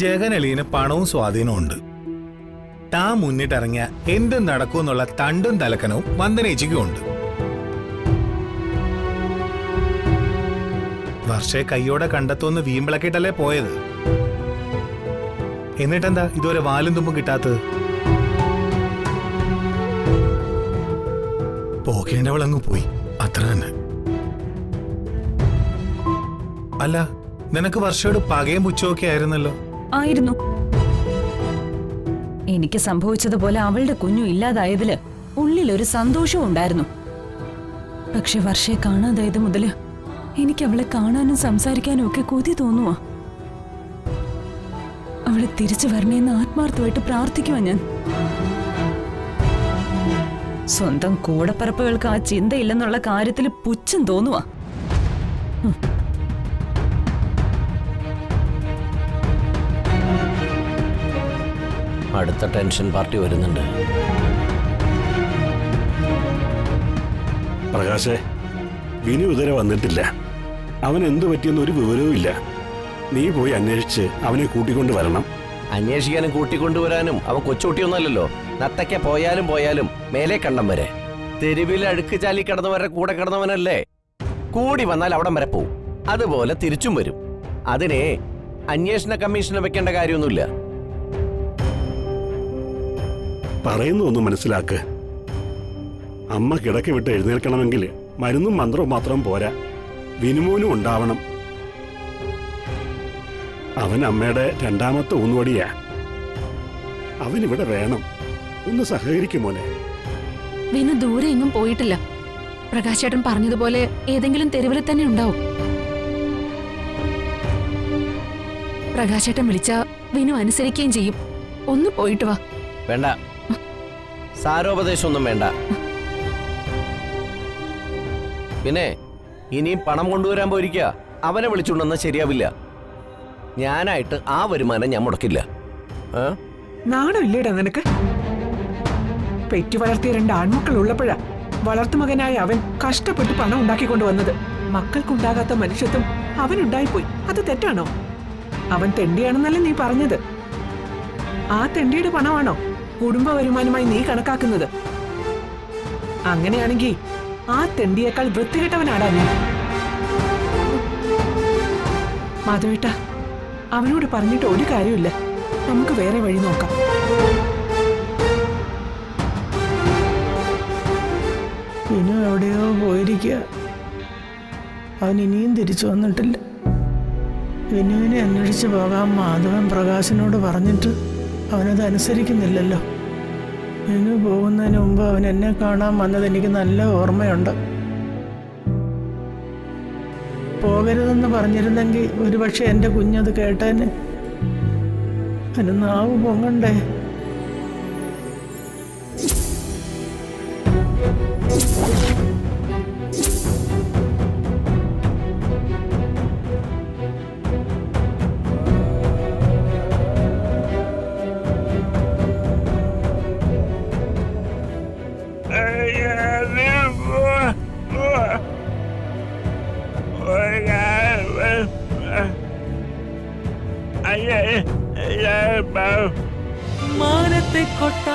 ജഗനളിന് പണവും സ്വാധീനവും ഉണ്ട്. താൻ മുന്നിട്ടിറങ്ങിയ എന്തും നടക്കൂന്നുള്ള തണ്ടും തലക്കനവും വന്ദനേച്ചിക്കും ഉണ്ട്. വർഷയെ കയ്യോടെ കണ്ടെത്തുമെന്ന് വീമ്പിളക്കിട്ടല്ലേ പോയത്. എന്നിട്ടെന്താ ഇതുവരെ വാലും തുമ്പും കിട്ടാത്തത്? പോകേണ്ടവളങ്ങ് പോയി, അത്ര തന്നെ. അല്ല, നിനക്ക് വർഷയോട് പകയും പുച്ഛമൊക്കെ ആയിരുന്നല്ലോ. ആയിരുന്നു. എനിക്ക് സംഭവിച്ചതുപോലെ അവളുടെ കുഞ്ഞു ഇല്ലാതായതില് ഉള്ളിലൊരു സന്തോഷവും ഉണ്ടായിരുന്നു. പക്ഷെ വർഷയെ കാണാതായത് മുതല് എനിക്ക് അവളെ കാണാനും സംസാരിക്കാനും ഒക്കെ കൊതി തോന്നുവാ. അവളെ തിരിച്ചു വരണേന്ന് ആത്മാർത്ഥമായിട്ട് പ്രാർത്ഥിക്കുവാ ഞാൻ. സ്വന്തം കൂടപ്പറപ്പുകൾക്ക് ആ ചിന്തയില്ലെന്നുള്ള കാര്യത്തിൽ പുച്ഛം തോന്നുവാ. അടുത്ത ടെൻഷൻ പാർട്ടി വരുന്നുണ്ട്. പ്രകാശേ, വിനു ഇതുവരെ വന്നിട്ടില്ല. അവൻ എന്തു പറ്റിയെന്ന് ഒരു വിവരവും ഇല്ല. നീ പോയി അന്വേഷിച്ച് അവനെ കൂട്ടിക്കൊണ്ട് വരണം. അന്വേഷിക്കാനും കൂട്ടിക്കൊണ്ടുവരാനും അവൻ കൊച്ചുകുട്ടിയൊന്നുമല്ലല്ലോ. നത്തയ്ക്ക പോയാലും പോയാലും മേലെ കണ്ടം വരെ. തെരുവിൽ അഴുക്ക് ചാലി കിടന്നവരുടെ കൂടെ കിടന്നവനല്ലേ. കൂടി വന്നാൽ അവിടം വരെ പോവും. അതുപോലെ തിരിച്ചും വരും. അതിനെ അന്വേഷണ കമ്മീഷന് വെക്കേണ്ട കാര്യമൊന്നുമില്ല. പറയുന്നൊന്നും മനസ്സിലാക്ക്. അമ്മ കിടക്കി വിട്ട് എഴുന്നേൽക്കണമെങ്കിൽ മരുന്നും മന്ത്രവും മാത്രം പോരാ, വിനുമോനും ഉണ്ടാവണം. അവൻ അമ്മയുടെ രണ്ടാമത്തെ ഊന്നുവടിയാ. അവനിവിടെ വേണം. ഒന്ന് സഹകരിക്കുമോനെ. വിനു ദൂരെ എങ്ങും പോയിട്ടില്ല. പ്രകാശേട്ടൻ പറഞ്ഞതുപോലെ ഏതെങ്കിലും തെരുവിൽ തന്നെ ഉണ്ടാവും. പ്രകാശേട്ടൻ വിളിച്ച വിനു അനുസരിക്കുകയും ചെയ്യും. ഒന്ന് പോയിട്ട് വാ. വേണ്ട, സാരോപദേശമൊന്നും വേണ്ട. പിന്നെ ഇനിയും പണം കൊണ്ടുവരാൻ പോയിരിക്കുക. അവനെ വിളിച്ചുകൊണ്ടെന്നാൽ ശരിയാവില്ല. ഞാനായിട്ട് ആ വരുമാനം ഞാൻ മുടക്കില്ല. നാണമില്ലേടാ നിനക്ക്? പെറ്റു വളർത്തിയ 2 ആൺമക്കൾ ഉള്ളപ്പോഴാ വളർത്തുമകനായ അവൻ കഷ്ടപ്പെട്ട് പണം ഉണ്ടാക്കിക്കൊണ്ടുവന്നത്. മക്കൾക്കുണ്ടാകാത്ത മനുഷ്യത്വം അവനുണ്ടായിപ്പോയി. അത് തെറ്റാണോ? അവൻ തെണ്ടിയാണെന്നല്ലേ നീ പറഞ്ഞത്? ആ തെണ്ടിയുടെ പണമാണോ കുടുംബ വരുമാനമായി നീ കണക്കാക്കുന്നത്? അങ്ങനെയാണെങ്കിൽ ആ തെണ്ടിയേക്കാൾ വൃത്തികെട്ടവനാടാ നീ. മാധവേട്ട, അവനോട് പറഞ്ഞിട്ട് ഒരു കാര്യമില്ല. നമുക്ക് വേറെ വഴി നോക്കാം. വിനു എവിടെയോ പോയിരിക്കുക. അവൻ ഇനിയും തിരിച്ചു വന്നിട്ടില്ല. വിനുവിനെ അന്വേഷിച്ച് പോകാൻ മാധവൻ പ്രകാശനോട് പറഞ്ഞിട്ട് അവനത് അനുസരിക്കുന്നില്ലല്ലോ. വിനു പോകുന്നതിന് മുമ്പ് അവൻ എന്നെ കാണാൻ വന്നത് എനിക്ക് നല്ല ഓർമ്മയുണ്ട്. പോകരുതെന്ന് പറഞ്ഞിരുന്നെങ്കിൽ ഒരുപക്ഷെ എൻ്റെ കുഞ്ഞത് കേട്ടേനെ. അതിന് നാവ് പൊങ്ങണ്ടേ? മാനത്തെ കൊട്ടാ